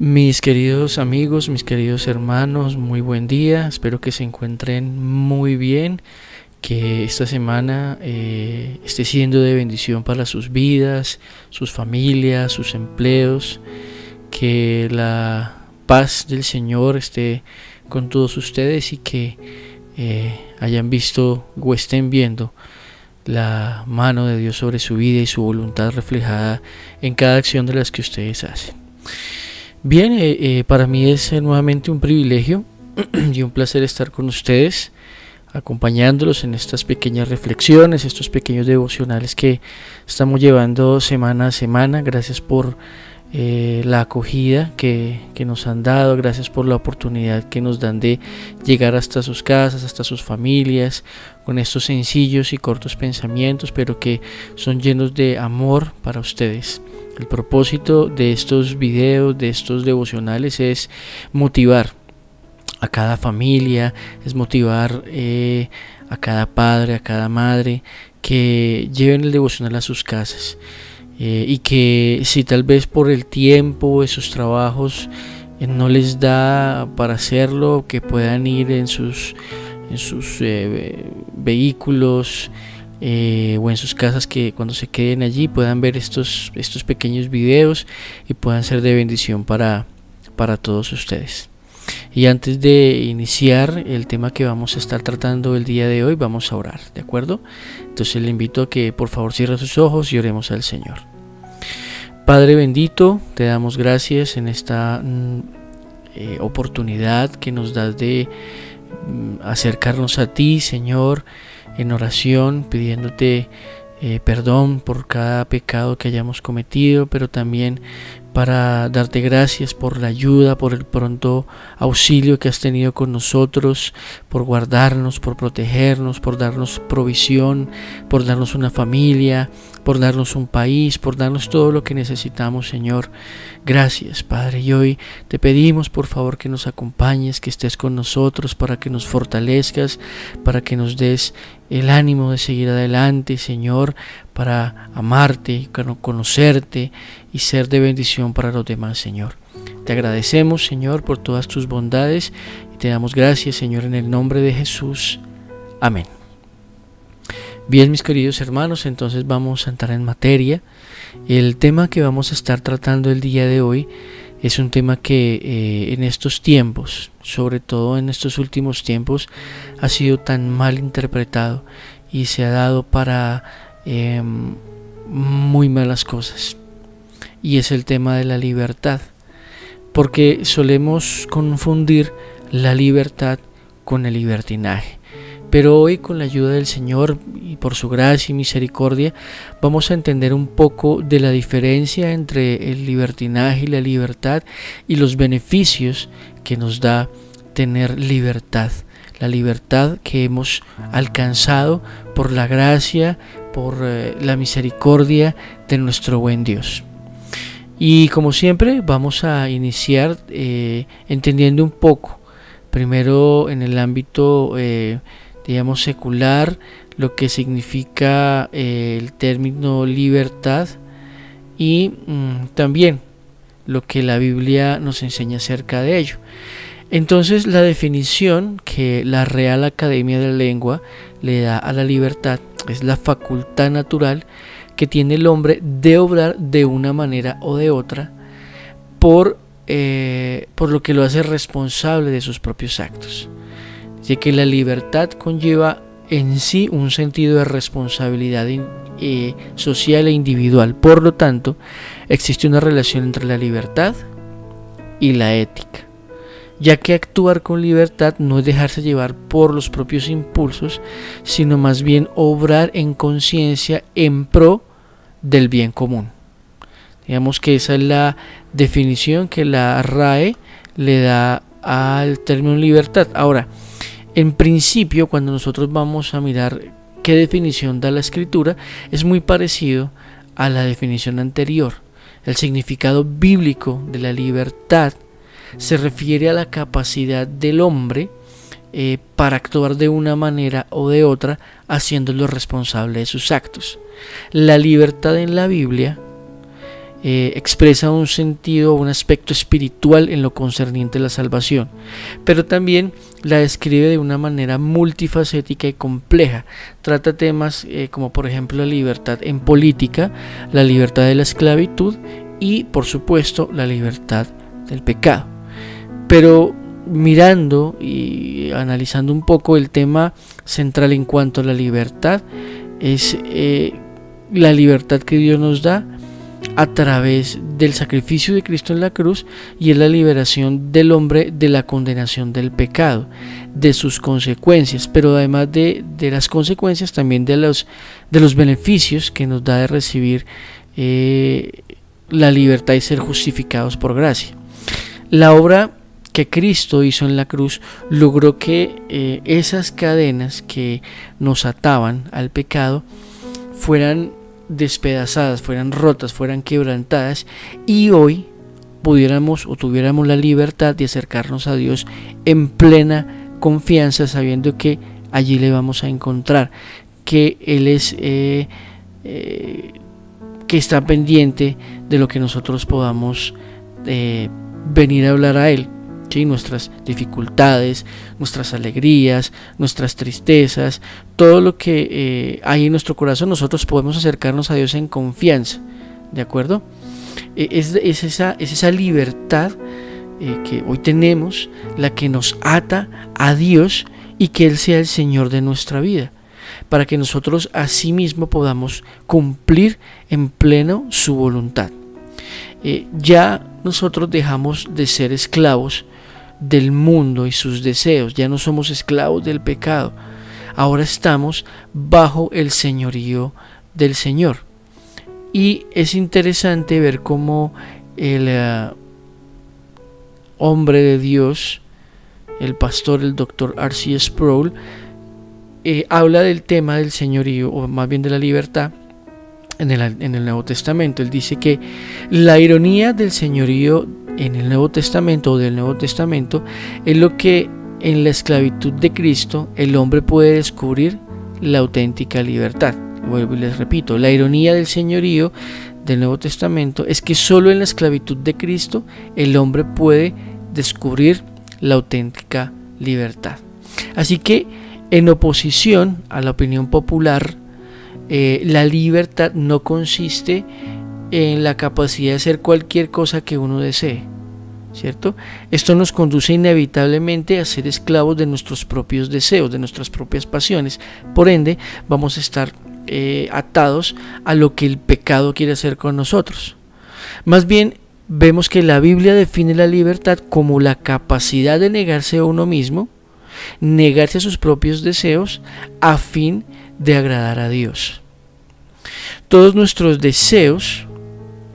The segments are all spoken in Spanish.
Mis queridos amigos, mis queridos hermanos, muy buen día. Espero que se encuentren muy bien, que esta semana esté siendo de bendición para sus vidas, sus familias, sus empleos. Que la paz del Señor esté con todos ustedes y que hayan visto o estén viendo la mano de Dios sobre su vida y su voluntad reflejada en cada acción de las que ustedes hacen. Bien, para mí es nuevamente un privilegio y un placer estar con ustedes, acompañándolos en estas pequeñas reflexiones, estos pequeños devocionales que estamos llevando semana a semana. Gracias por la acogida que nos han dado, gracias por la oportunidad que nos dan de llegar hasta sus casas, hasta sus familias, con estos sencillos y cortos pensamientos, pero que son llenos de amor para ustedes. El propósito de estos videos, de estos devocionales, es motivar a cada familia, es motivar a cada padre, a cada madre, que lleven el devocional a sus casas. Y que si tal vez por el tiempo de sus trabajos no les da para hacerlo, que puedan ir en sus vehículos o en sus casas, que cuando se queden allí puedan ver estos pequeños videos y puedan ser de bendición para todos ustedes. Y antes de iniciar el tema que vamos a estar tratando el día de hoy, vamos a orar, ¿de acuerdo? Entonces le invito a que por favor cierre sus ojos y oremos al Señor. Padre bendito, te damos gracias en esta oportunidad que nos das de acercarnos a ti, Señor, en oración, pidiéndote perdón por cada pecado que hayamos cometido, pero también para darte gracias por la ayuda, por el pronto auxilio que has tenido con nosotros, por guardarnos, por protegernos, por darnos provisión, por darnos una familia, por darnos un país, por darnos todo lo que necesitamos, Señor. Gracias, Padre, y hoy te pedimos por favor que nos acompañes, que estés con nosotros, para que nos fortalezcas, para que nos des el ánimo de seguir adelante, Señor, para amarte, conocerte y ser de bendición para los demás, Señor. Te agradecemos, Señor, por todas tus bondades y te damos gracias, Señor, en el nombre de Jesús. Amén. Bien, mis queridos hermanos, entonces vamos a entrar en materia. El tema que vamos a estar tratando el día de hoy es un tema que en estos tiempos, sobre todo en estos últimos tiempos, ha sido tan mal interpretado y se ha dado para muy malas cosas, y es el tema de la libertad, porque solemos confundir la libertad con el libertinaje. Pero hoy, con la ayuda del Señor y por su gracia y misericordia, vamos a entender un poco de la diferencia entre el libertinaje y la libertad y los beneficios que nos da tener libertad. La libertad que hemos alcanzado por la gracia, por la misericordia de nuestro buen Dios. Y como siempre vamos a iniciar entendiendo un poco, primero en el ámbito digamos secular, lo que significa el término libertad y también lo que la Biblia nos enseña acerca de ello. Entonces, la definición que la Real Academia de la Lengua le da a la libertad es la facultad natural que tiene el hombre de obrar de una manera o de otra por lo que lo hace responsable de sus propios actos. Así que la libertad conlleva en sí un sentido de responsabilidad social e individual. Por lo tanto, existe una relación entre la libertad y la ética, ya que actuar con libertad no es dejarse llevar por los propios impulsos, sino más bien obrar en conciencia en pro del bien común. Digamos que esa es la definición que la RAE le da al término libertad. Ahora, en principio, cuando nosotros vamos a mirar qué definición da la Escritura, es muy parecido a la definición anterior. El significado bíblico de la libertad se refiere a la capacidad del hombre para actuar de una manera o de otra, haciéndolo responsable de sus actos. La libertad en la Biblia expresa un sentido, un aspecto espiritual en lo concerniente a la salvación, pero también la describe de una manera multifacética y compleja. Trata temas como por ejemplo la libertad en política, la libertad de la esclavitud y por supuesto la libertad del pecado. Pero mirando y analizando un poco, el tema central en cuanto a la libertad es la libertad que Dios nos da a través del sacrificio de Cristo en la cruz, y es la liberación del hombre de la condenación del pecado, de sus consecuencias, pero además de las consecuencias también de los beneficios que nos da de recibir la libertad y ser justificados por gracia. La obra que Cristo hizo en la cruz logró que esas cadenas que nos ataban al pecado fueran despedazadas, fueran rotas, fueran quebrantadas, y hoy pudiéramos o tuviéramos la libertad de acercarnos a Dios en plena confianza, sabiendo que allí le vamos a encontrar, que Él es que está pendiente de lo que nosotros podamos venir a hablar a Él. ¿Sí? Nuestras dificultades, nuestras alegrías, nuestras tristezas, todo lo que hay en nuestro corazón, nosotros podemos acercarnos a Dios en confianza, ¿de acuerdo? Es esa libertad que hoy tenemos la que nos ata a Dios y que Él sea el Señor de nuestra vida, para que nosotros asimismo podamos cumplir en pleno su voluntad. Ya nosotros dejamos de ser esclavos del mundo y sus deseos, ya no somos esclavos del pecado, ahora estamos bajo el señorío del Señor. Y es interesante ver cómo el hombre de Dios, el pastor, el doctor R.C. Sproul, habla del tema del señorío, o más bien de la libertad, en el Nuevo Testamento. Él dice que la ironía del señorío en el Nuevo Testamento, o del Nuevo Testamento, es lo que en la esclavitud de Cristo el hombre puede descubrir la auténtica libertad. Vuelvo y les repito, la ironía del señorío del Nuevo Testamento es que solo en la esclavitud de Cristo el hombre puede descubrir la auténtica libertad. Así que, en oposición a la opinión popular, la libertad no consiste en la capacidad de hacer cualquier cosa que uno desee, ¿cierto? Esto nos conduce inevitablemente a ser esclavos de nuestros propios deseos, de nuestras propias pasiones. Por ende, vamos a estar atados a lo que el pecado quiere hacer con nosotros. Más bien, vemos que la Biblia define la libertad como la capacidad de negarse a uno mismo, negarse a sus propios deseos a fin de agradar a Dios. Todos nuestros deseos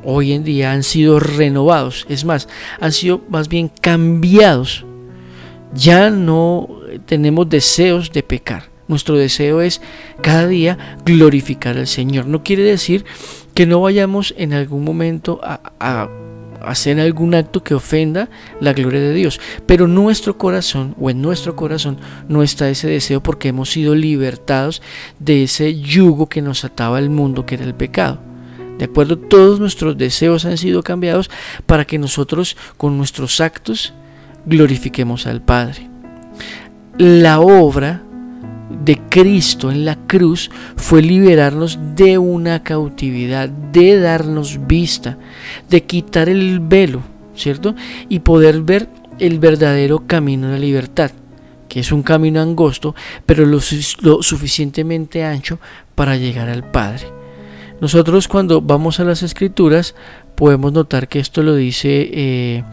hoy en día han sido renovados, es más, han sido más bien cambiados. Ya no tenemos deseos de pecar. Nuestro deseo es cada día glorificar al Señor. No quiere decir que no vayamos en algún momento a hacer algún acto que ofenda la gloria de Dios, pero nuestro corazón, o en nuestro corazón, no está ese deseo, porque hemos sido libertados de ese yugo que nos ataba al mundo, que era el pecado. ¿De acuerdo? Todos nuestros deseos han sido cambiados para que nosotros con nuestros actos glorifiquemos al Padre. La obra de Cristo en la cruz fue liberarnos de una cautividad, de darnos vista, de quitar el velo, ¿cierto? Y poder ver el verdadero camino de la libertad, que es un camino angosto, pero lo suficientemente ancho para llegar al Padre. Nosotros, cuando vamos a las Escrituras, podemos notar que esto lo dice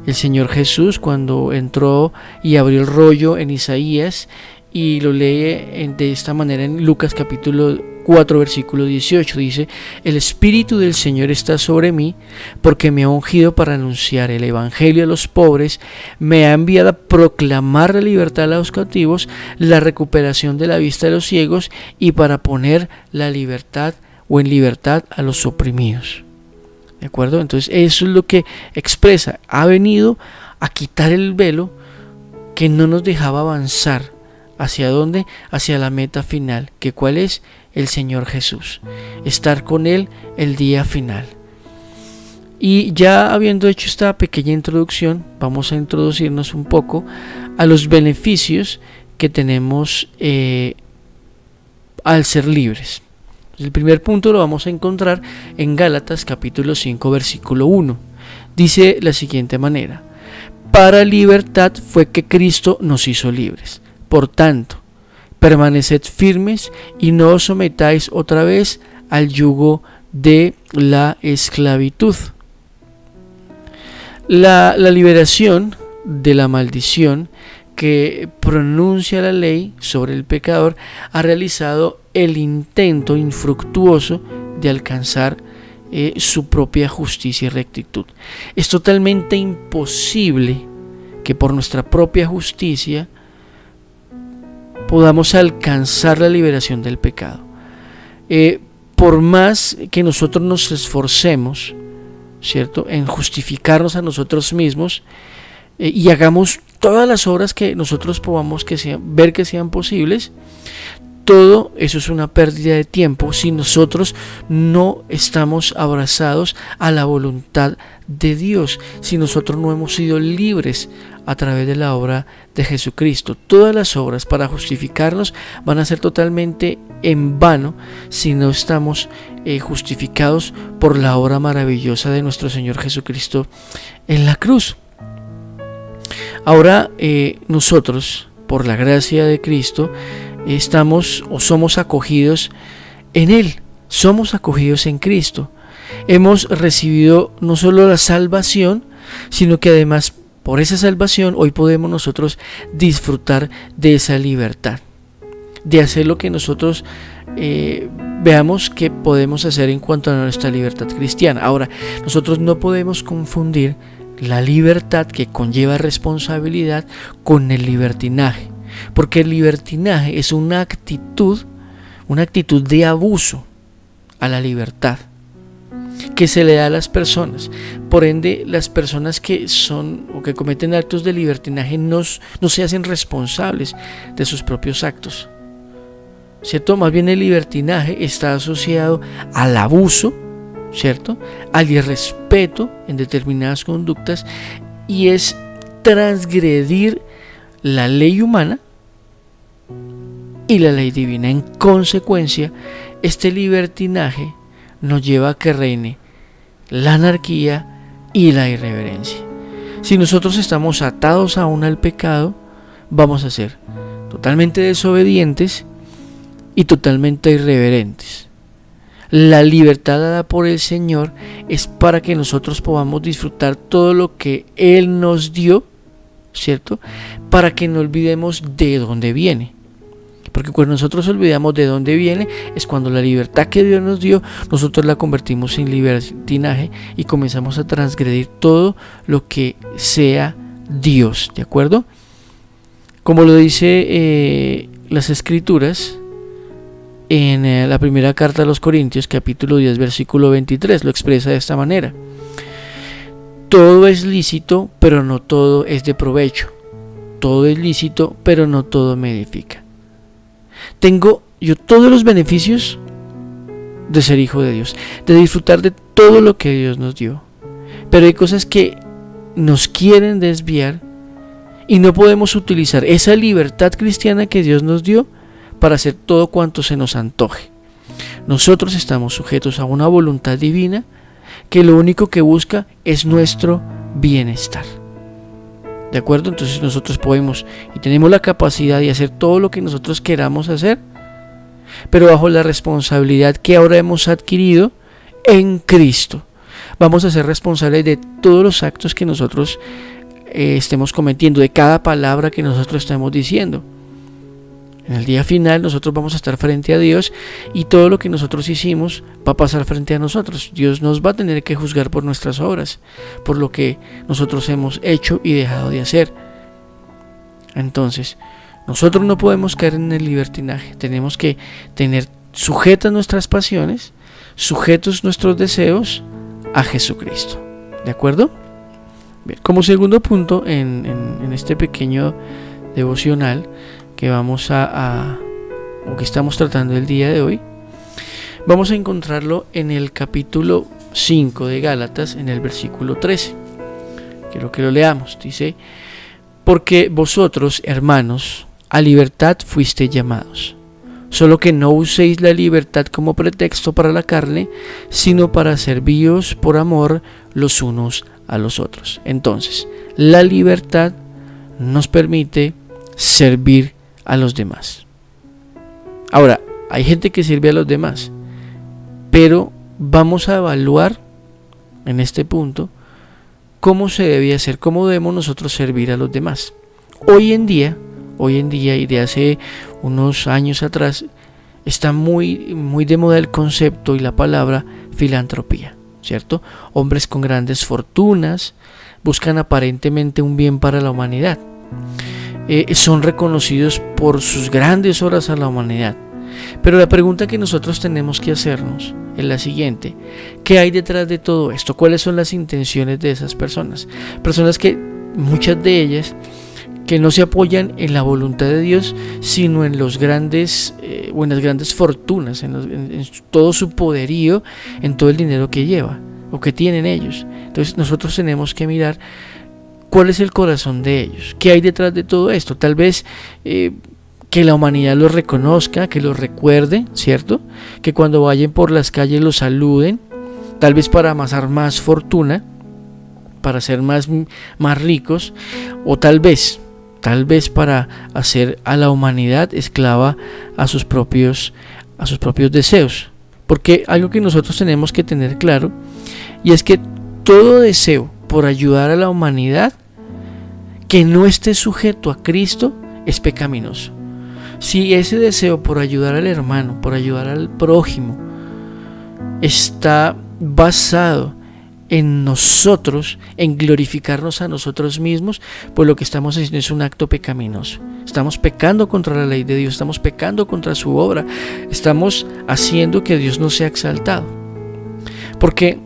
el Señor Jesús cuando entró y abrió el rollo en Isaías, y lo lee de esta manera en Lucas capítulo 4 versículo 18. Dice: el Espíritu del Señor está sobre mí, porque me ha ungido para anunciar el Evangelio a los pobres, me ha enviado a proclamar la libertad a los cautivos, la recuperación de la vista de los ciegos, y para poner la libertad o en libertad a los oprimidos. ¿De acuerdo? Entonces eso es lo que expresa. Ha venido a quitar el velo que no nos dejaba avanzar. ¿Hacia dónde? Hacia la meta final, que cuál es: el Señor Jesús, estar con Él el día final. Y ya habiendo hecho esta pequeña introducción, vamos a introducirnos un poco a los beneficios que tenemos al ser libres. El primer punto lo vamos a encontrar en Gálatas capítulo 5 versículo 1. Dice la siguiente manera: para libertad fue que Cristo nos hizo libres. Por tanto, permaneced firmes y no os sometáis otra vez al yugo de la esclavitud. La liberación de la maldición que pronuncia la ley sobre el pecador ha realizado el intento infructuoso de alcanzar su propia justicia y rectitud. Es totalmente imposible que por nuestra propia justicia podamos alcanzar la liberación del pecado. Por más que nosotros nos esforcemos, ¿cierto?, en justificarnos a nosotros mismos y hagamos todas las obras que nosotros podamos ver que sean posibles, todo eso es una pérdida de tiempo si nosotros no estamos abrazados a la voluntad de Dios, si nosotros no hemos sido libres a través de la obra de Jesucristo. Todas las obras para justificarnos van a ser totalmente en vano si no estamos justificados por la obra maravillosa de nuestro Señor Jesucristo en la cruz. Ahora nosotros, por la gracia de Cristo, estamos o somos acogidos en Él, somos acogidos en Cristo. Hemos recibido no solo la salvación, sino que además por esa salvación hoy podemos nosotros disfrutar de esa libertad, de hacer lo que nosotros veamos que podemos hacer en cuanto a nuestra libertad cristiana. Ahora, nosotros no podemos confundir la libertad que conlleva responsabilidad con el libertinaje, porque el libertinaje es una actitud de abuso a la libertad que se le da a las personas. Por ende, las personas que son o que cometen actos de libertinaje no se hacen responsables de sus propios actos, ¿cierto? Más bien el libertinaje está asociado al abuso, ¿cierto?, al irrespeto en determinadas conductas, y es transgredir la ley humana y la ley divina. En consecuencia, este libertinaje nos lleva a que reine la anarquía y la irreverencia. Si nosotros estamos atados aún al pecado, vamos a ser totalmente desobedientes y totalmente irreverentes. La libertad dada por el Señor es para que nosotros podamos disfrutar todo lo que Él nos dio, ¿cierto?, para que no olvidemos de dónde viene. Porque cuando nosotros olvidamos de dónde viene, es cuando la libertad que Dios nos dio, nosotros la convertimos en libertinaje y comenzamos a transgredir todo lo que sea Dios, ¿de acuerdo? Como lo dice las Escrituras en la primera carta a los Corintios, capítulo 10, versículo 23, lo expresa de esta manera: todo es lícito, pero no todo es de provecho. Todo es lícito, pero no todo me edifica. Tengo yo todos los beneficios de ser hijo de Dios, de disfrutar de todo lo que Dios nos dio, pero hay cosas que nos quieren desviar y no podemos utilizar esa libertad cristiana que Dios nos dio para hacer todo cuanto se nos antoje. Nosotros estamos sujetos a una voluntad divina que lo único que busca es nuestro bienestar. ¿De acuerdo? Entonces nosotros podemos y tenemos la capacidad de hacer todo lo que nosotros queramos hacer, pero bajo la responsabilidad que ahora hemos adquirido en Cristo. Vamos a ser responsables de todos los actos que nosotros estemos cometiendo, de cada palabra que nosotros estemos diciendo. En el día final nosotros vamos a estar frente a Dios y todo lo que nosotros hicimos va a pasar frente a nosotros. Dios nos va a tener que juzgar por nuestras obras, por lo que nosotros hemos hecho y dejado de hacer. Entonces, nosotros no podemos caer en el libertinaje. Tenemos que tener sujetas nuestras pasiones, sujetos nuestros deseos a Jesucristo. ¿De acuerdo? Bien, como segundo punto en este pequeño devocional que vamos o que estamos tratando el día de hoy, vamos a encontrarlo en el capítulo 5 de Gálatas en el versículo 13. Quiero que lo leamos. Dice: porque vosotros, hermanos, a libertad fuisteis llamados, solo que no uséis la libertad como pretexto para la carne, sino para serviros por amor los unos a los otros. Entonces, la libertad nos permite servir a los demás. Ahora, hay gente que sirve a los demás, pero vamos a evaluar en este punto cómo se debe hacer, cómo debemos nosotros servir a los demás. Hoy en día y de hace unos años atrás, está muy de moda el concepto y la palabra filantropía, ¿cierto? Hombres con grandes fortunas buscan aparentemente un bien para la humanidad. Son reconocidos por sus grandes obras a la humanidad. Pero la pregunta que nosotros tenemos que hacernos es la siguiente: ¿qué hay detrás de todo esto? ¿Cuáles son las intenciones de esas personas? Personas que, muchas de ellas, que no se apoyan en la voluntad de Dios, sino en los grandes o en las grandes fortunas, en todo su poderío, en todo el dinero que lleva o que tienen ellos. Entonces nosotros tenemos que mirar cuál es el corazón de ellos, qué hay detrás de todo esto. Tal vez que la humanidad los reconozca, que los recuerde, ¿cierto? Que cuando vayan por las calles los saluden, tal vez para amasar más fortuna, para ser más ricos, o tal vez para hacer a la humanidad esclava a sus propios deseos. Porque algo que nosotros tenemos que tener claro, y es que todo deseo por ayudar a la humanidad que no esté sujeto a Cristo es pecaminoso. Si ese deseo por ayudar al hermano, por ayudar al prójimo, está basado en nosotros, en glorificarnos a nosotros mismos, pues lo que estamos haciendo es un acto pecaminoso. Estamos pecando contra la ley de Dios, estamos pecando contra su obra, estamos haciendo que Dios no sea exaltado. Porque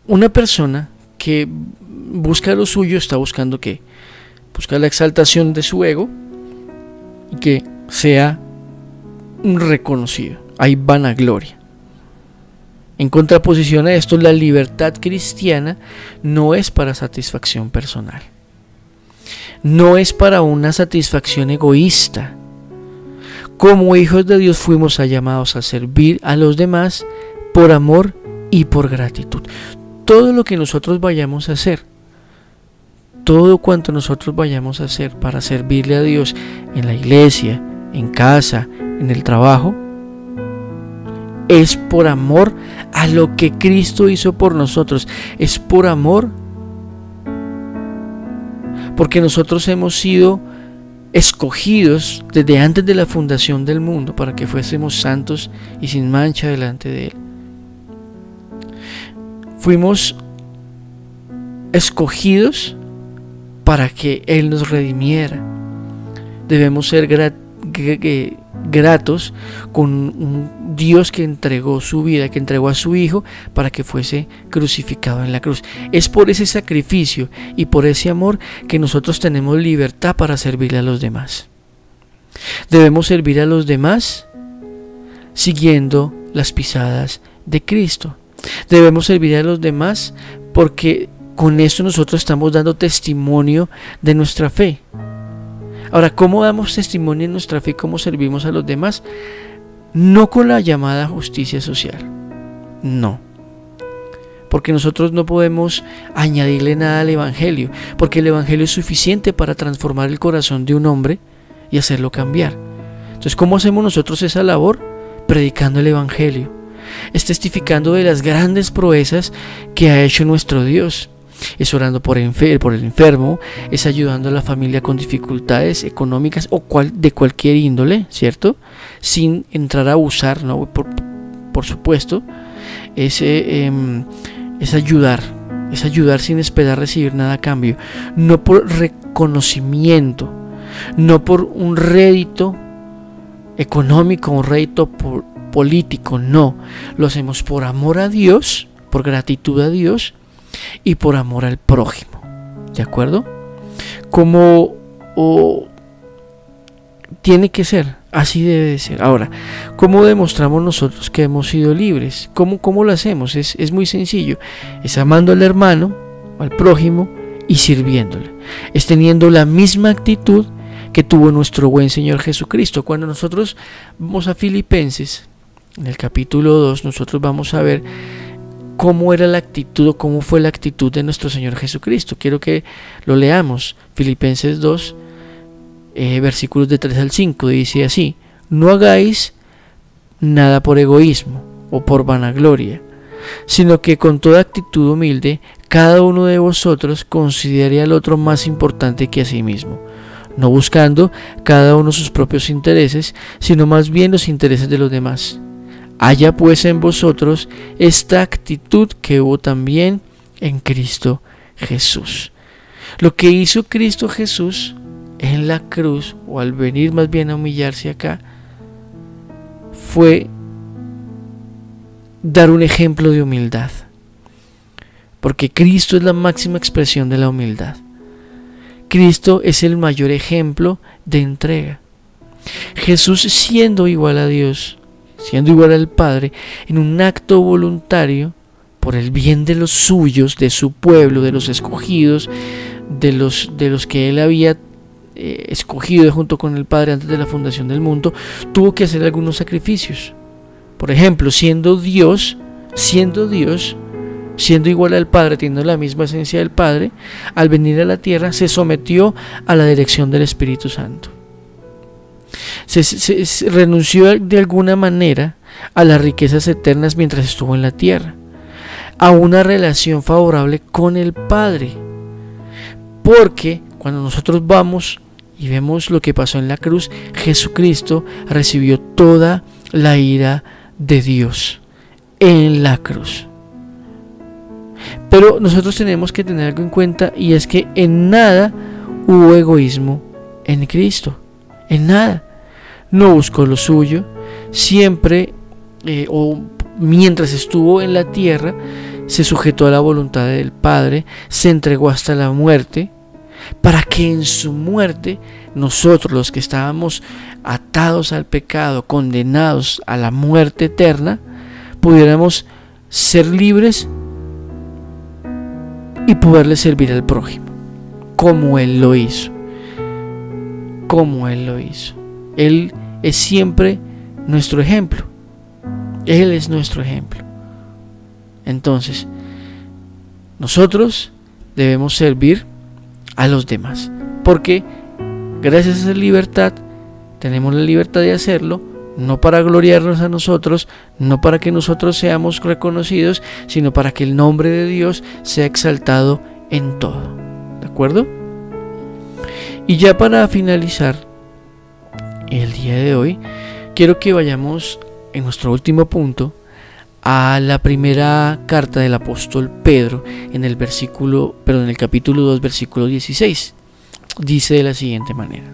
una persona que busca lo suyo está buscando ¿qué? Busca la exaltación de su ego y que sea reconocido. Hay vanagloria. En contraposición a esto, la libertad cristiana no es para satisfacción personal, no es para una satisfacción egoísta. Como hijos de Dios fuimos llamados a servir a los demás por amor y por gratitud. Todo lo que nosotros vayamos a hacer, todo cuanto nosotros vayamos a hacer para servirle a Dios en la iglesia, en casa, en el trabajo, es por amor a lo que Cristo hizo por nosotros. Es por amor, porque nosotros hemos sido escogidos desde antes de la fundación del mundo para que fuésemos santos y sin mancha delante de Él. Fuimos escogidos para que Él nos redimiera. Debemos ser gratos con un Dios que entregó su vida, que entregó a su Hijo para que fuese crucificado en la cruz. Es por ese sacrificio y por ese amor que nosotros tenemos libertad para servirle a los demás. Debemos servir a los demás siguiendo las pisadas de Cristo. Debemos servir a los demás porque con esto nosotros estamos dando testimonio de nuestra fe. Ahora, ¿cómo damos testimonio de nuestra fe? ¿Cómo servimos a los demás? No con la llamada justicia social, no, porque nosotros no podemos añadirle nada al Evangelio, porque el Evangelio es suficiente para transformar el corazón de un hombre y hacerlo cambiar. Entonces, ¿cómo hacemos nosotros esa labor? Predicando el Evangelio, es testificando de las grandes proezas que ha hecho nuestro Dios. Es orando por el enfermo, es ayudando a la familia con dificultades económicas o de cualquier índole, ¿cierto? Sin entrar a abusar, ¿no? Por supuesto, es ayudar sin esperar recibir nada a cambio, no por reconocimiento, no por un rédito económico, un rédito político, no, lo hacemos por amor a Dios, por gratitud a Dios y por amor al prójimo, ¿de acuerdo? Como tiene que ser, Así debe de ser. Ahora, ¿cómo demostramos nosotros que hemos sido libres? ¿Cómo lo hacemos? Es muy sencillo. Es amando al hermano, al prójimo y sirviéndole. Es teniendo la misma actitud que tuvo nuestro buen Señor Jesucristo. Cuando nosotros vamos a Filipenses, en el capítulo 2, nosotros vamos a ver cómo era la actitud o cómo fue la actitud de nuestro Señor Jesucristo. Quiero que lo leamos. Filipenses 2, versículos de 3 al 5, dice así: no hagáis nada por egoísmo o por vanagloria, sino que con toda actitud humilde cada uno de vosotros considere al otro más importante que a sí mismo, no buscando cada uno sus propios intereses, sino más bien los intereses de los demás. Haya pues en vosotros esta actitud que hubo también en Cristo Jesús. Lo que hizo Cristo Jesús en la cruz, o al venir más bien a humillarse acá, fue dar un ejemplo de humildad, porque Cristo es la máxima expresión de la humildad. Cristo es el mayor ejemplo de entrega. Jesús, siendo igual a Dios, siendo igual al Padre, en un acto voluntario por el bien de los suyos, de su pueblo, de los escogidos, de los que él había escogido junto con el Padre antes de la fundación del mundo, tuvo que hacer algunos sacrificios. Por ejemplo, siendo Dios, siendo igual al Padre, teniendo la misma esencia del Padre, al venir a la tierra se sometió a la dirección del Espíritu Santo. Se renunció de alguna manera a las riquezas eternas mientras estuvo en la tierra, a una relación favorable con el Padre, porque cuando nosotros vamos y vemos lo que pasó en la cruz, Jesucristo recibió toda la ira de Dios en la cruz. Pero nosotros tenemos que tener algo en cuenta, y es que en nada hubo egoísmo en Cristo, en nada. No buscó lo suyo, siempre o mientras estuvo en la tierra se sujetó a la voluntad del Padre, se entregó hasta la muerte, para que en su muerte nosotros, los que estábamos atados al pecado, condenados a la muerte eterna, pudiéramos ser libres y poderle servir al prójimo, como Él lo hizo. Como Él lo hizo. Él es siempre nuestro ejemplo. Él es nuestro ejemplo. Entonces, nosotros debemos servir a los demás, porque gracias a esa libertad tenemos la libertad de hacerlo, no para gloriarnos a nosotros, no para que nosotros seamos reconocidos, sino para que el nombre de Dios sea exaltado en todo. ¿De acuerdo? Y ya para finalizar el día de hoy, quiero que vayamos en nuestro último punto a la primera carta del apóstol Pedro, en el capítulo 2, versículo 16. Dice de la siguiente manera: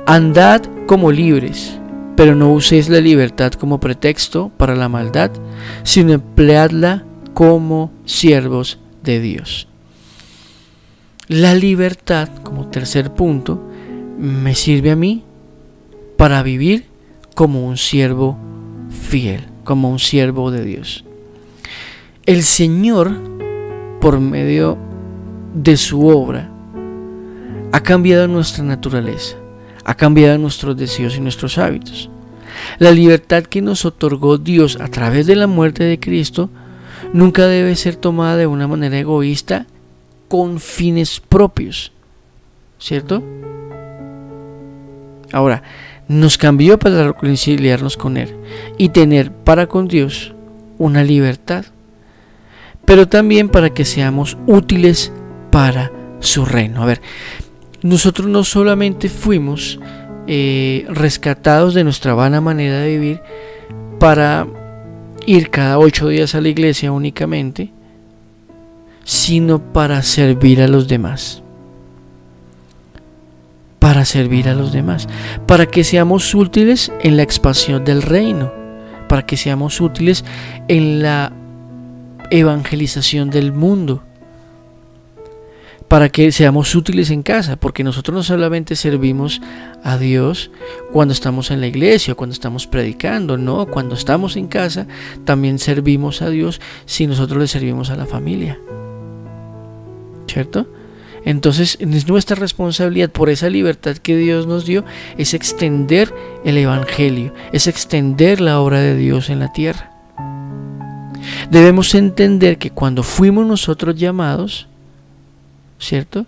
andad como libres, pero no uséis la libertad como pretexto para la maldad, sino empleadla como siervos de Dios. La libertad, como tercer punto, me sirve a mí para vivir como un siervo fiel, como un siervo de Dios. El Señor, por medio de su obra, ha cambiado nuestra naturaleza, ha cambiado nuestros deseos y nuestros hábitos. La libertad que nos otorgó Dios a través de la muerte de Cristo nunca debe ser tomada de una manera egoísta con fines propios, ¿cierto? Ahora, nos cambió para reconciliarnos con Él y tener para con Dios una libertad, pero también para que seamos útiles para su reino. A ver, nosotros no solamente fuimos rescatados de nuestra vana manera de vivir para ir cada 8 días a la iglesia únicamente, sino para servir a los demás. Para servir a los demás, para que seamos útiles en la expansión del reino, para que seamos útiles en la evangelización del mundo, para que seamos útiles en casa, porque nosotros no solamente servimos a Dios cuando estamos en la iglesia, cuando estamos predicando, no, cuando estamos en casa también servimos a Dios si nosotros le servimos a la familia, ¿cierto? Entonces es nuestra responsabilidad, por esa libertad que Dios nos dio, es extender el evangelio, es extender la obra de Dios en la tierra. Debemos entender que cuando fuimos nosotros llamados, ¿cierto?,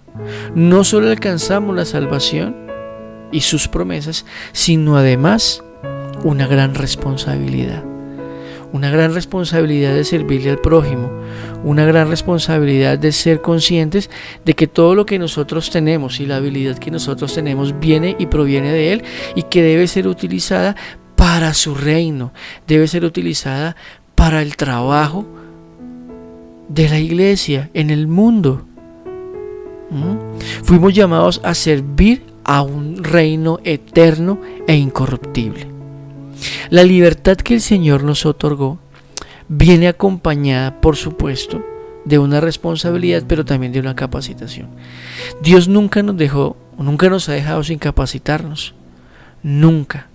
no solo alcanzamos la salvación y sus promesas, sino además una gran responsabilidad. Una gran responsabilidad de servirle al prójimo, una gran responsabilidad de ser conscientes de que todo lo que nosotros tenemos y la habilidad que nosotros tenemos viene y proviene de Él, y que debe ser utilizada para su reino, debe ser utilizada para el trabajo de la iglesia en el mundo. Fuimos llamados a servir a un reino eterno e incorruptible. La libertad que el Señor nos otorgó viene acompañada, por supuesto, de una responsabilidad, pero también de una capacitación. Dios nunca nos ha dejado sin capacitarnos. Nunca.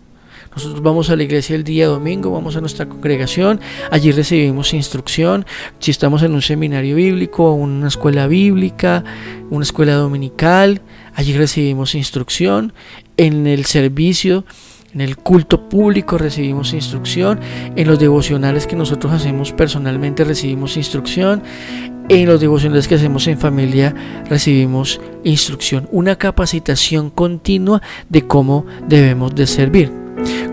Nosotros vamos a la iglesia el día domingo, vamos a nuestra congregación, allí recibimos instrucción. Si estamos en un seminario bíblico, una escuela bíblica, una escuela dominical, allí recibimos instrucción. En el servicio, en el culto público recibimos instrucción. En los devocionales que nosotros hacemos personalmente recibimos instrucción. En los devocionales que hacemos en familia recibimos instrucción. Una capacitación continua de cómo debemos de servir.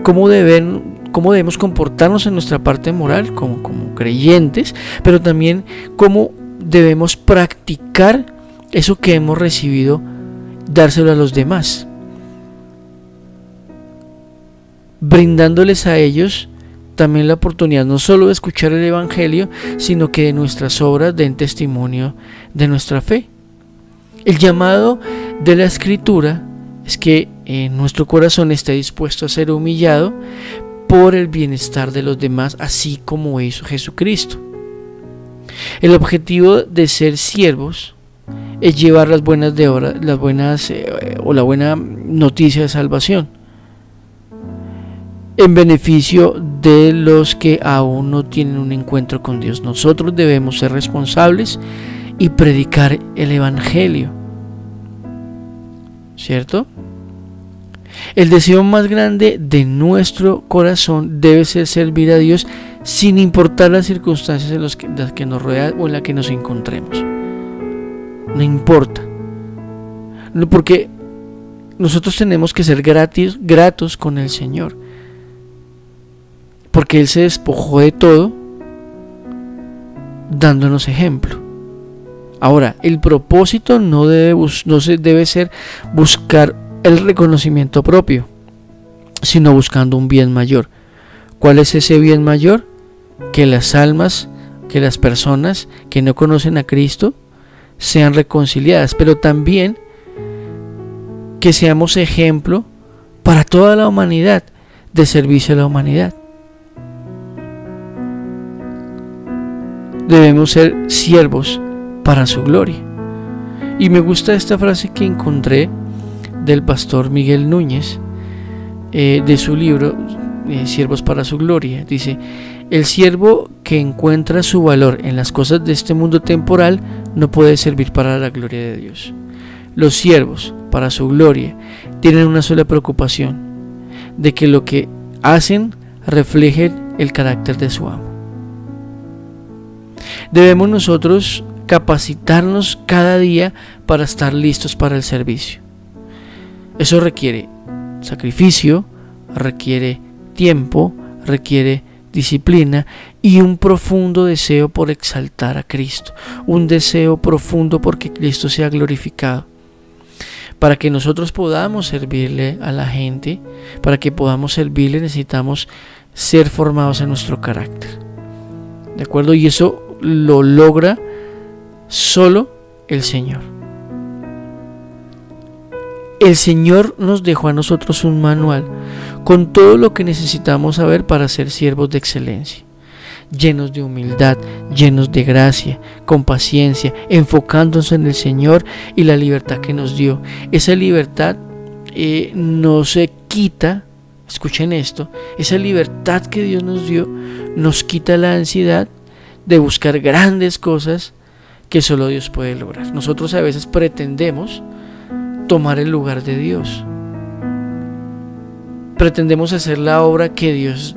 Cómo debemos comportarnos en nuestra parte moral como creyentes, pero también cómo debemos practicar eso que hemos recibido, dárselo a los demás, brindándoles a ellos también la oportunidad no solo de escuchar el evangelio, sino que de nuestras obras den testimonio de nuestra fe. El llamado de la Escritura es que nuestro corazón esté dispuesto a ser humillado por el bienestar de los demás, así como hizo Jesucristo. El objetivo de ser siervos es llevar la buena noticia de salvación en beneficio de los que aún no tienen un encuentro con Dios. Nosotros debemos ser responsables y predicar el evangelio, ¿cierto? El deseo más grande de nuestro corazón debe ser servir a Dios sin importar las circunstancias en las que nos rodean o en las que nos encontremos. No importa. Porque nosotros tenemos que ser gratos con el Señor. Porque Él se despojó de todo dándonos ejemplo. Ahora, el propósito no debe ser buscar el reconocimiento propio, sino buscando un bien mayor. ¿Cuál es ese bien mayor? Que las almas, que las personas que no conocen a Cristo sean reconciliadas, pero también que seamos ejemplo para toda la humanidad, de servicio a la humanidad. Debemos ser siervos para su gloria. Y me gusta esta frase que encontré del pastor Miguel Núñez, de su libro Siervos para su gloria. Dice: el siervo que encuentra su valor en las cosas de este mundo temporal no puede servir para la gloria de Dios. Los siervos para su gloria tienen una sola preocupación: de que lo que hacen refleje el carácter de su amo. Debemos nosotros capacitarnos cada día para estar listos para el servicio. Eso requiere sacrificio, requiere tiempo, requiere disciplina y un profundo deseo por exaltar a Cristo, un deseo profundo porque Cristo sea glorificado. Para que nosotros podamos servirle a la gente, para que podamos servirle, necesitamos ser formados en nuestro carácter. ¿De acuerdo? Y eso lo logra solo el Señor. El Señor nos dejó a nosotros un manual con todo lo que necesitamos saber para ser siervos de excelencia. llenos de humildad, llenos de gracia, con paciencia, enfocándonos en el Señor y la libertad que nos dio. Esa libertad no se quita, escuchen esto, esa libertad que Dios nos dio nos quita la ansiedad de buscar grandes cosas que solo Dios puede lograr. Nosotros a veces pretendemos tomar el lugar de Dios. Pretendemos hacer la obra que Dios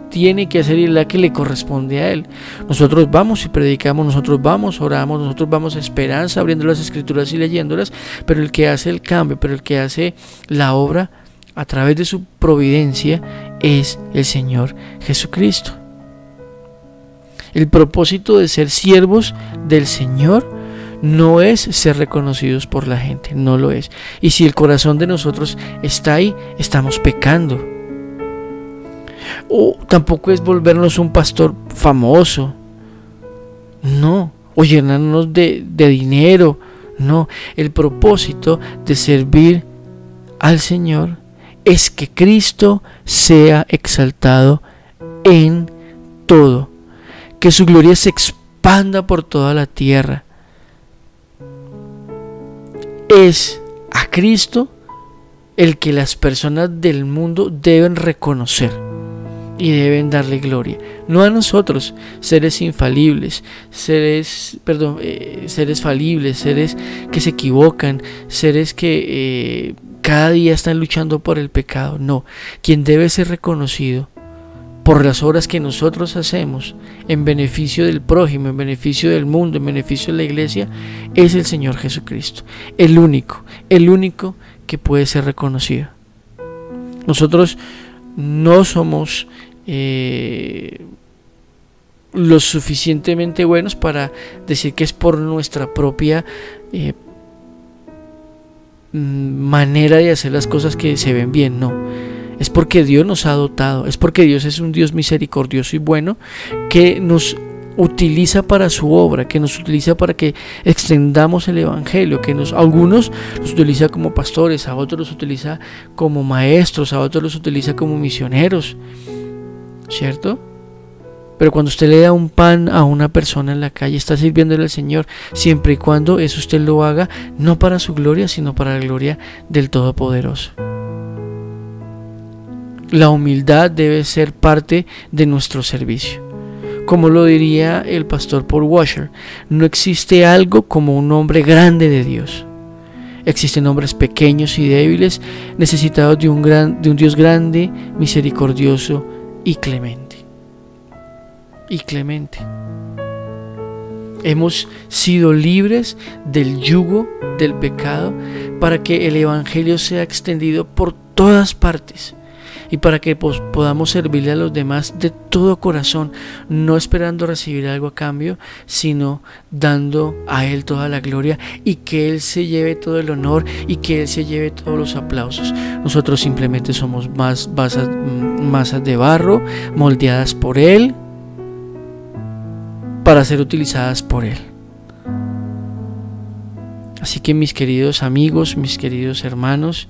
tiene que hacer y la que le corresponde a Él. Nosotros vamos y predicamos, nosotros vamos, oramos, nosotros vamos a esperanza, abriendo las escrituras y leyéndolas, pero el que hace el cambio, pero el que hace la obra a través de su providencia es el Señor Jesucristo. El propósito de ser siervos del Señor no es ser reconocidos por la gente, no lo es. Y si el corazón de nosotros está ahí, estamos pecando. O tampoco es volvernos un pastor famoso, no, o llenarnos de dinero, no. El propósito de servir al Señor es que Cristo sea exaltado en todo, que su gloria se expanda por toda la tierra. Es a Cristo el que las personas del mundo deben reconocer y deben darle gloria, no a nosotros, seres infalibles, seres falibles, seres que se equivocan, seres que cada día están luchando por el pecado. No, quien debe ser reconocido por las obras que nosotros hacemos en beneficio del prójimo, en beneficio del mundo, en beneficio de la iglesia, es el Señor Jesucristo, el único que puede ser reconocido. Nosotros no somos lo suficientemente buenos para decir que es por nuestra propia manera de hacer las cosas que se ven bien, no. Es porque Dios nos ha dotado, es porque Dios es un Dios misericordioso y bueno, que nos utiliza para su obra, que nos utiliza para que extendamos el evangelio, que algunos los utiliza como pastores, a otros los utiliza como maestros, a otros los utiliza como misioneros, ¿cierto? Pero cuando usted le da un pan a una persona en la calle, está sirviéndole al Señor, siempre y cuando eso usted lo haga no para su gloria, sino para la gloria del Todopoderoso. La humildad debe ser parte de nuestro servicio. Como lo diría el pastor Paul Washer, no existe algo como un hombre grande de Dios. Existen hombres pequeños y débiles, necesitados de un Dios grande, misericordioso y clemente. Hemos sido libres del yugo del pecado para que el evangelio sea extendido por todas partes. Y para que podamos servirle a los demás de todo corazón, no esperando recibir algo a cambio, sino dando a Él toda la gloria y que Él se lleve todo el honor y que Él se lleve todos los aplausos. Nosotros simplemente somos masas de barro moldeadas por Él para ser utilizadas por Él. Así que mis queridos amigos, mis queridos hermanos,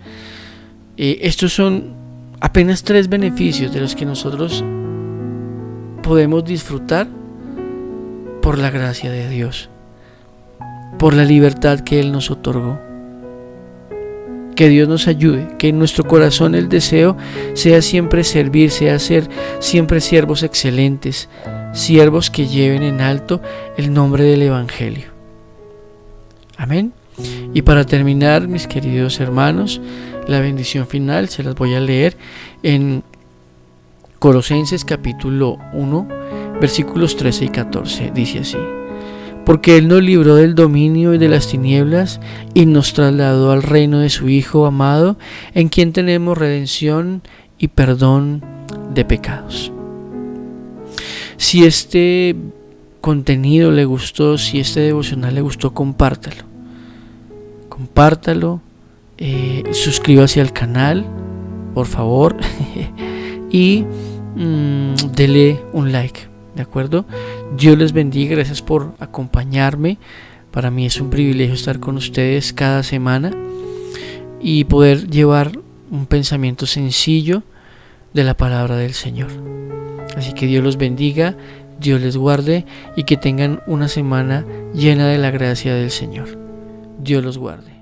estos son apenas 3 beneficios de los que nosotros podemos disfrutar por la gracia de Dios, por la libertad que Él nos otorgó. Que Dios nos ayude, que en nuestro corazón el deseo sea siempre servir, sea ser siempre siervos excelentes, siervos que lleven en alto el nombre del Evangelio. Amén. Y para terminar, mis queridos hermanos, la bendición final se las voy a leer en Colosenses capítulo 1, versículos 13 y 14. Dice así: porque Él nos libró del dominio y de las tinieblas y nos trasladó al reino de su Hijo amado, en quien tenemos redención y perdón de pecados. Si este contenido le gustó, si este devocional le gustó, compártalo. Suscríbase al canal, por favor, y dele un like, ¿de acuerdo? Dios les bendiga, gracias por acompañarme. Para mí es un privilegio estar con ustedes cada semana y poder llevar un pensamiento sencillo de la palabra del Señor. Así que Dios los bendiga, Dios les guarde y que tengan una semana llena de la gracia del Señor. Dios los guarde.